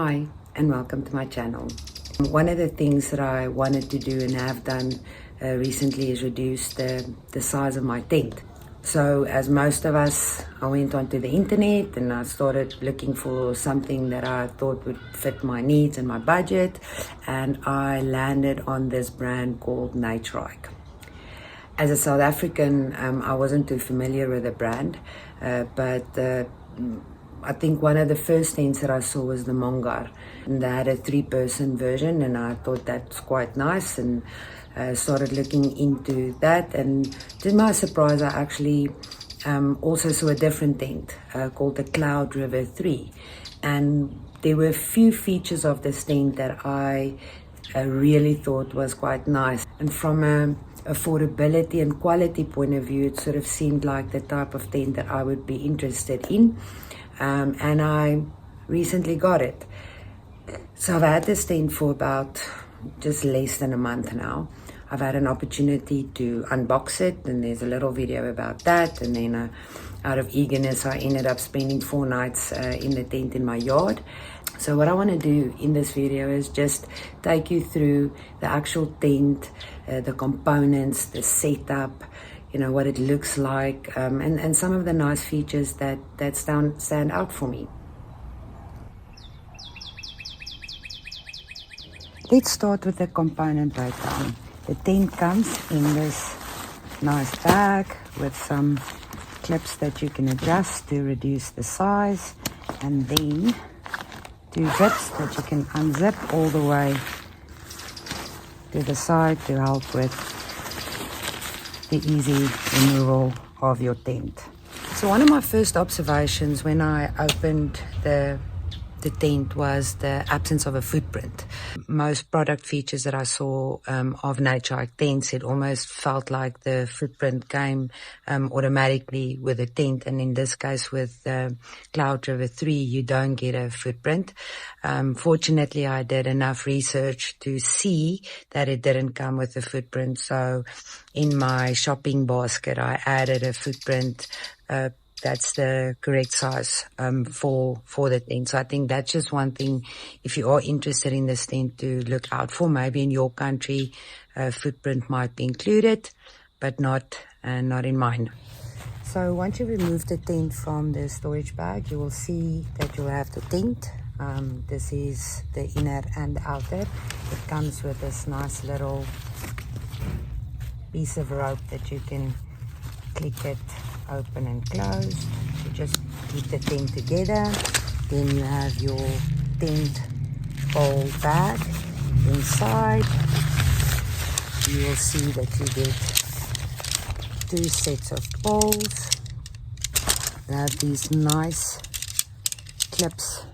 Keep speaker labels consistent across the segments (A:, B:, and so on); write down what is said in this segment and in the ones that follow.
A: Hi and welcome to my channel. One of the things that I wanted to do and have done recently is reduce the size of my tent. So as most of us, I went onto the internet and I started looking for something that I thought would fit my needs and my budget, and I landed on this brand called Naturehike. As a South African, I wasn't too familiar with the brand, but I think one of the first things that I saw was the Mongar, and they had a 3-person version, and I thought that's quite nice, and started looking into that. And to my surprise, I actually also saw a different tent called the Cloud River 3, and there were a few features of this tent that I really thought was quite nice. And from a affordability and quality point of view, it sort of seemed like the type of tent that I would be interested in. And I recently got it. So I've had this tent for about just less than a month now. I've had an opportunity to unbox it, and there's a little video about that. And then out of eagerness, I ended up spending 4 nights in the tent in my yard. So what I want to do in this video is just take you through the actual tent, the components, the setup, what it looks like, and some of the nice features that stand out for me. Let's start with the component breakdown. The tent comes in this nice bag with some clips that you can adjust to reduce the size, and then 2 zips that you can unzip all the way to the side to help with the easy removal of your tent. So one of my first observations when I opened the tent was the absence of a footprint. Most product features that I saw of Naturehike tents, it almost felt like the footprint came automatically with the tent, and in this case with Cloud River 3 you don't get a footprint. Fortunately, I did enough research to see that it didn't come with a footprint, so in my shopping basket I added a footprint that's the correct size for the tent. So I think that's just one thing, if you are interested in this tent, to look out for. Maybe in your country a footprint might be included, but not in mine. So once you remove the tent from the storage bag, you will see that you have the tent. This is the inner and outer. It comes with this nice little piece of rope that you can click it open and close to just keep the tent together. Then you have your tent pole bag. Inside you will see that you get 2 sets of poles. You have these nice clips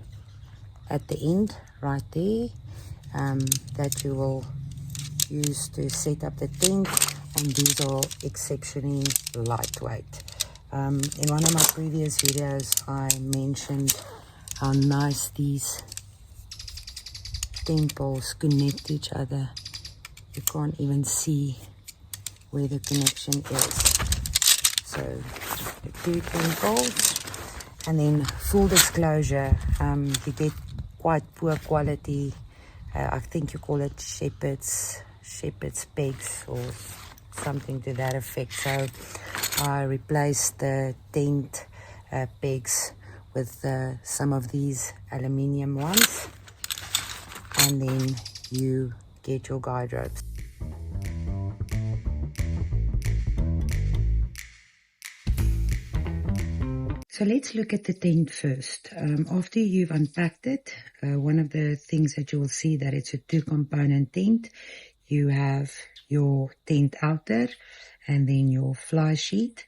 A: at the end right there that you will use to set up the tent, and these are exceptionally lightweight. In one of my previous videos I mentioned how nice these tent poles connect to each other. You can't even see where the connection is. So the 2 tent poles, and then full disclosure, you get quite poor quality, I think you call it shepherd's pegs or something to that effect. So I replaced the tent pegs with some of these aluminium ones, and then you get your guide ropes. So let's look at the tent first. After you've unpacked it, one of the things that you will see that it's a 2-component tent. You have your tent outer and then your fly sheet,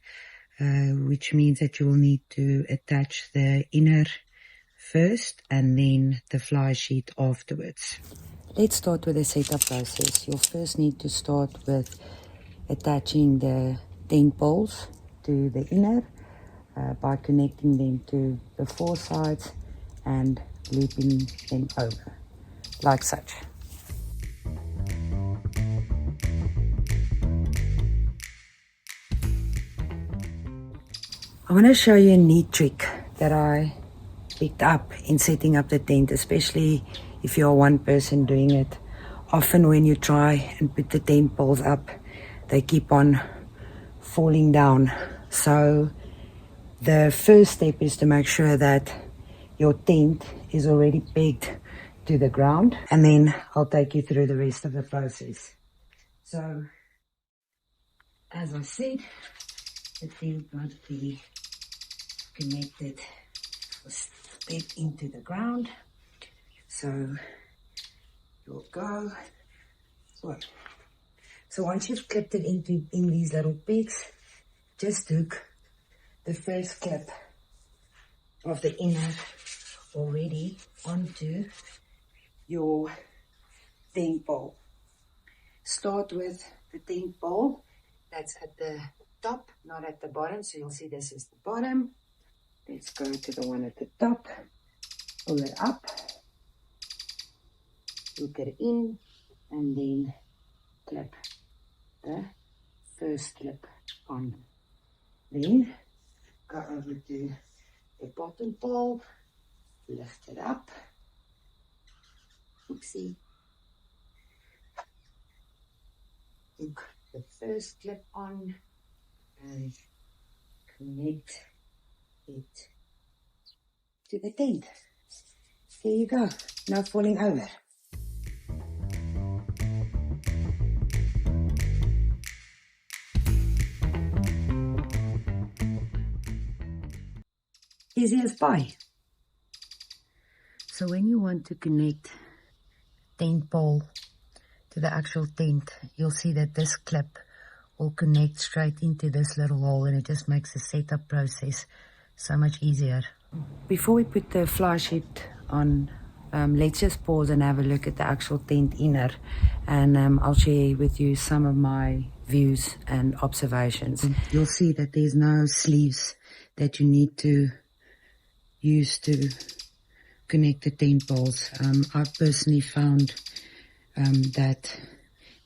A: which means that you will need to attach the inner first and then the fly sheet afterwards. Let's start with the setup process. You'll first need to start with attaching the tent poles to the inner by connecting them to the 4 sides and looping them over like such. I want to show you a neat trick that I picked up in setting up the tent, especially if you're one person doing it. Often when you try and put the tent poles up, they keep on falling down. So the first step is to make sure that your tent is already pegged to the ground, and then I'll take you through the rest of the process. So, as I said, the tent must be connected or stepped into the ground. So you'll go. So once you've clipped it in these little pegs, just hook the first clip of the inner already onto your tent pole. Start with the tent pole that's at the top, not at the bottom. So you'll see this is the bottom. Let's go to the one at the top. Pull it up, hook it in, and then clip the first clip on. Then go over to the bottom pole, lift it up. Oopsie. Hook the first clip on and connect it to the tent. There you go, no falling over. Easy as pie. So when you want to connect tent pole to the actual tent, you'll see that this clip will connect straight into this little hole, and it just makes the setup process so much easier. Before we put the fly sheet on, let's just pause and have a look at the actual tent inner, and I'll share with you some of my views and observations. You'll see that there's no sleeves that you need to use to connect the tent poles. I've personally found that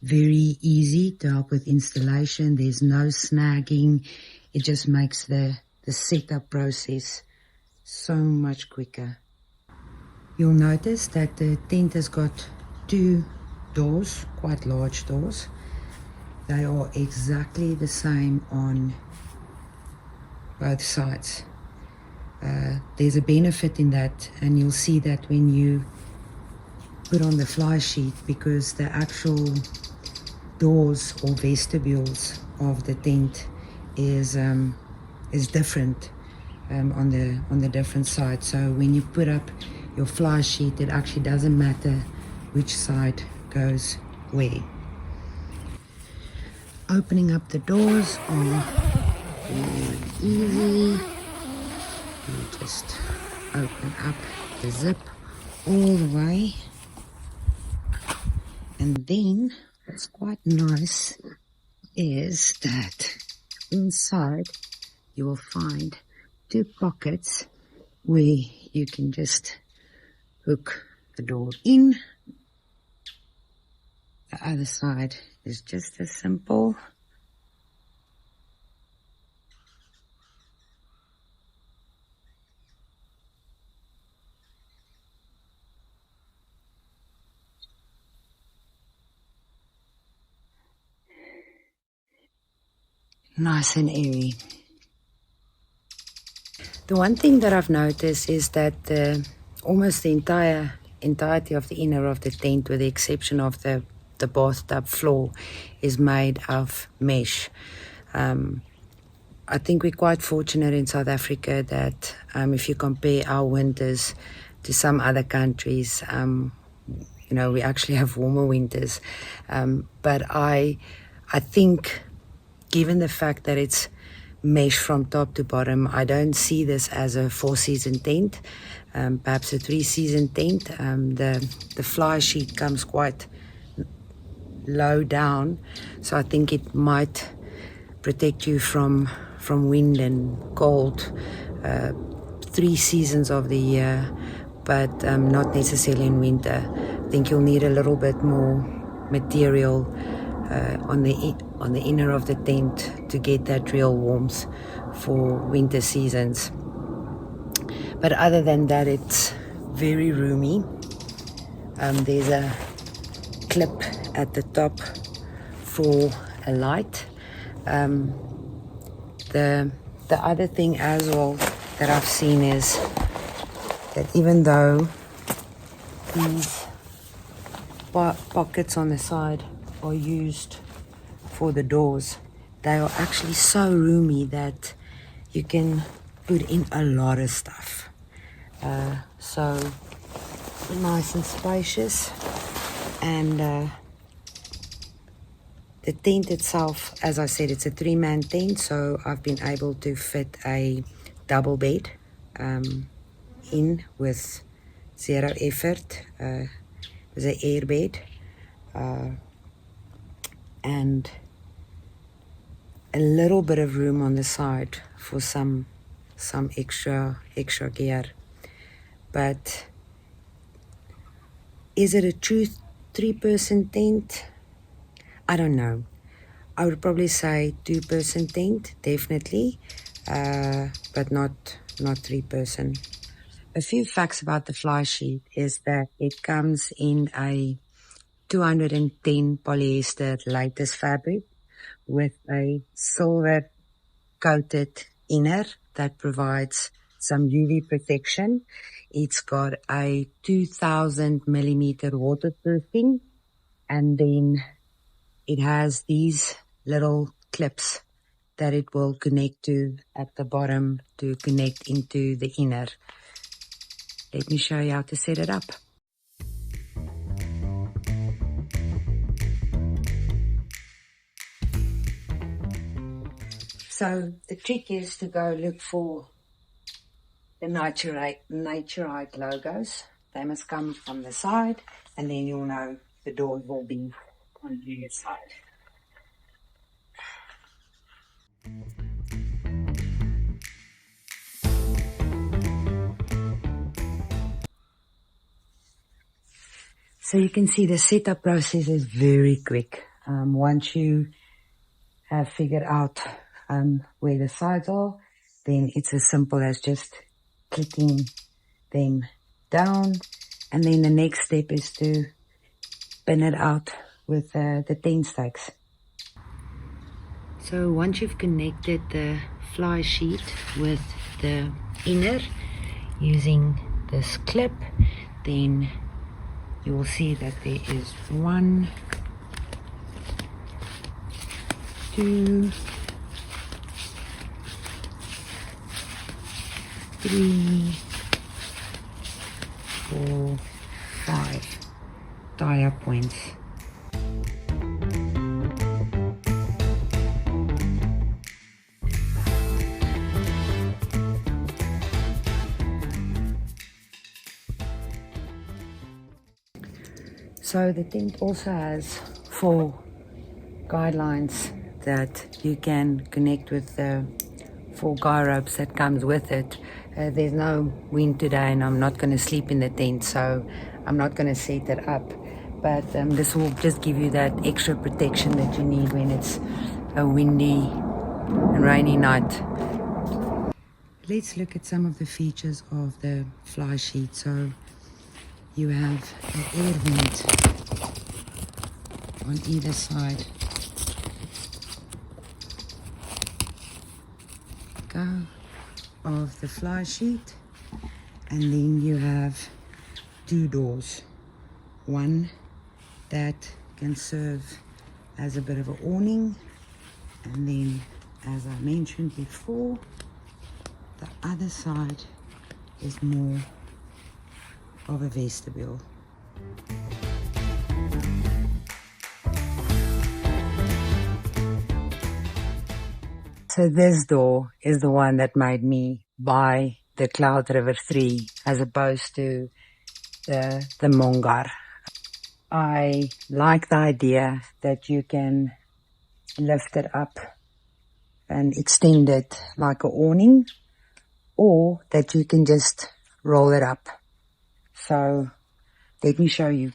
A: very easy to help with installation. There's no snagging. It just makes the setup process so much quicker. You'll notice that the tent has got two doors, quite large doors. They are exactly the same on both sides. There's a benefit in that, and you'll see that when you put on the fly sheet, because the actual doors or vestibules of the tent is different on the different sides. So when you put up your fly sheet, it actually doesn't matter which side goes where. Opening up the doors are really easy. You just open up the zip all the way, and then what's quite nice is that inside you will find two pockets where you can just hook the door in. The other side is just as simple. Nice and airy. The one thing that I've noticed is that almost the entirety of the inner of the tent, with the exception of the bathtub floor, is made of mesh. I think we're quite fortunate in South Africa that if you compare our winters to some other countries, we actually have warmer winters. But I think, given the fact that it's mesh from top to bottom, I don't see this as a 4-season tent, perhaps a 3-season tent. The fly sheet comes quite low down, so I think it might protect you from wind and cold 3 seasons of the year, but not necessarily in winter. I think you'll need a little bit more material on the inner of the tent to get that real warmth for winter seasons. But other than that, it's very roomy. There's a clip at the top for a light. The other thing as well that I've seen is that even though these pockets on the side are used for the doors, they are actually so roomy that you can put in a lot of stuff. So nice and spacious. And the tent itself, as I said, it's a 3-man tent, so I've been able to fit a double bed in with zero effort. It was an air bed, and a little bit of room on the side for some extra gear. But is it a true 3-person tent? I don't know. I would probably say 2-person tent, definitely, but not 3-person. A few facts about the fly sheet is that it comes in a 210 polyester lattice fabric with a silver coated inner that provides some UV protection. It's got a 2000 millimeter waterproofing, and then it has these little clips that it will connect to at the bottom to connect into the inner. Let me show you how to set it up. So the trick is to go look for the Naturehike logos. They must come from the side, and then you'll know the door will be on the side. So you can see the setup process is very quick. Once you have figured out where the sides are, then it's as simple as just clicking them down, and then the next step is to pin it out with the tent stakes. So once you've connected the fly sheet with the inner using this clip, then you will see that there is 1, 2, 3, 4, 5 tie-up points. So the tent also has 4 guidelines that you can connect with the 4 guy ropes that comes with it. There's no wind today, and I'm not going to sleep in the tent, so I'm not going to set it up. But this will just give you that extra protection that you need when it's a windy and rainy night. Let's look at some of the features of the fly sheet. So you have an air vent on either side. Of the fly sheet, and then you have 2 doors, one that can serve as a bit of an awning, and then, as I mentioned before, the other side is more of a vestibule. So this door is the one that made me buy the Cloud River 3 as opposed to the Mongar. I like the idea that you can lift it up and extend it like an awning, or that you can just roll it up. So let me show you.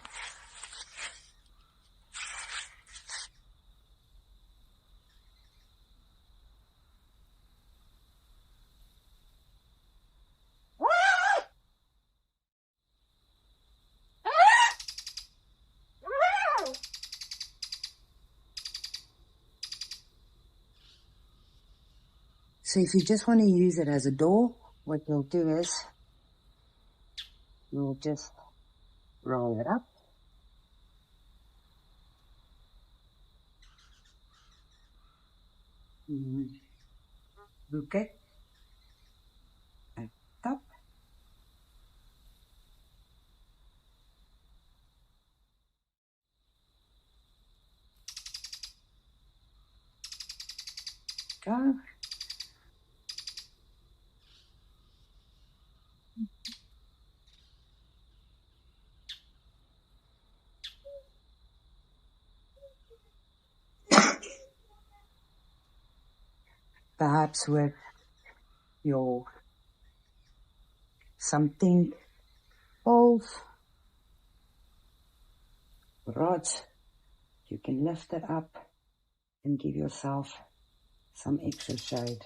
A: So if you just want to use it as a door, what you'll do is you'll just roll it up. Hook it at top. Go. Perhaps with your something balls, rods, you can lift it up and give yourself some extra shade.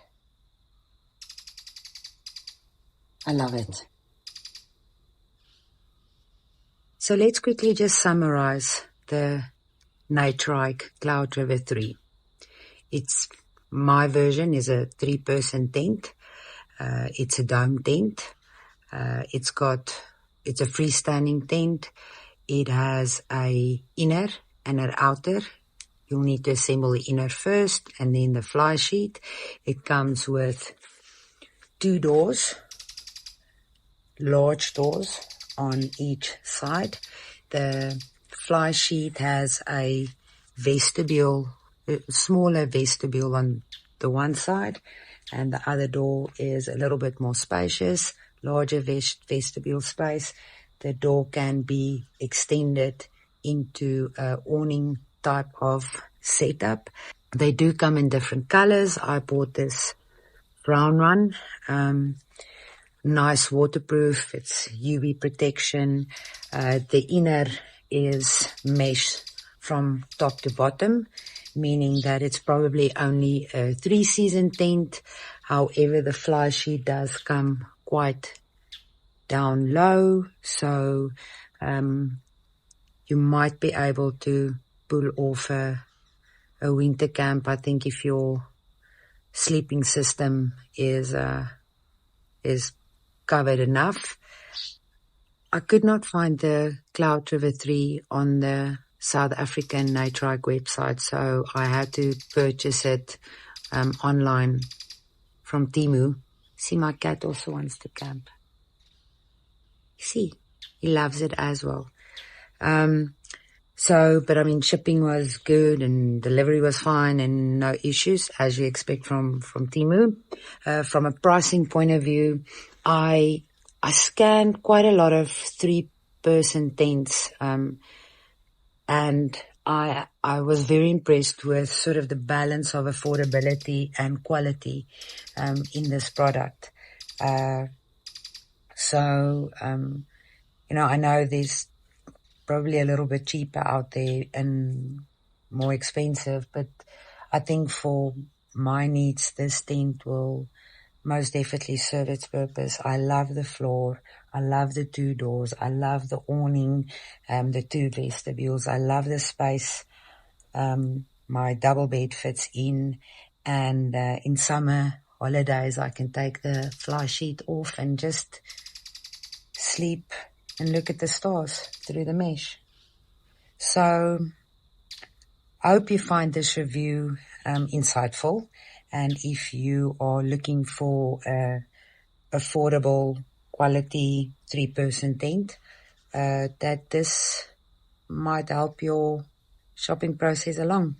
A: I love it. So let's quickly just summarize the Naturehike Cloud River 3. My version is a 3-person tent. It's a dome tent. It's a freestanding tent. It has a inner and an outer. You'll need to assemble the inner first and then the fly sheet. It comes with 2 doors, large doors on each side. The fly sheet has a vestibule, a smaller vestibule on the one side, and the other door is a little bit more spacious, larger vestibule space. The door can be extended into a awning type of setup. They do come in different colors. I bought this brown one. Nice waterproof. It's UV protection. The inner is mesh from top to bottom, meaning that it's probably only a 3-season tent. However, the fly sheet does come quite down low, so you might be able to pull off a winter camp. I think if your sleeping system is covered enough. I could not find the Cloud River 3 on the South African Naturehike website, so I had to purchase it online from Temu. See, my cat also wants to camp. See, he loves it as well. But I mean, shipping was good and delivery was fine and no issues, as you expect from Temu. From a pricing point of view, I scanned quite a lot of 3-person tents, and I was very impressed with sort of the balance of affordability and quality in this product. I know there's probably a little bit cheaper out there and more expensive, but I think for my needs, this tent will most definitely serve its purpose. I love the floor. I love the 2 doors. I love the awning, the 2 vestibules. I love the space. My double bed fits in, and in summer holidays, I can take the fly sheet off and just sleep and look at the stars through the mesh. So I hope you find this review insightful, and if you are looking for a affordable quality 3-person tent, that this might help your shopping process along.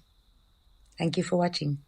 A: Thank you for watching.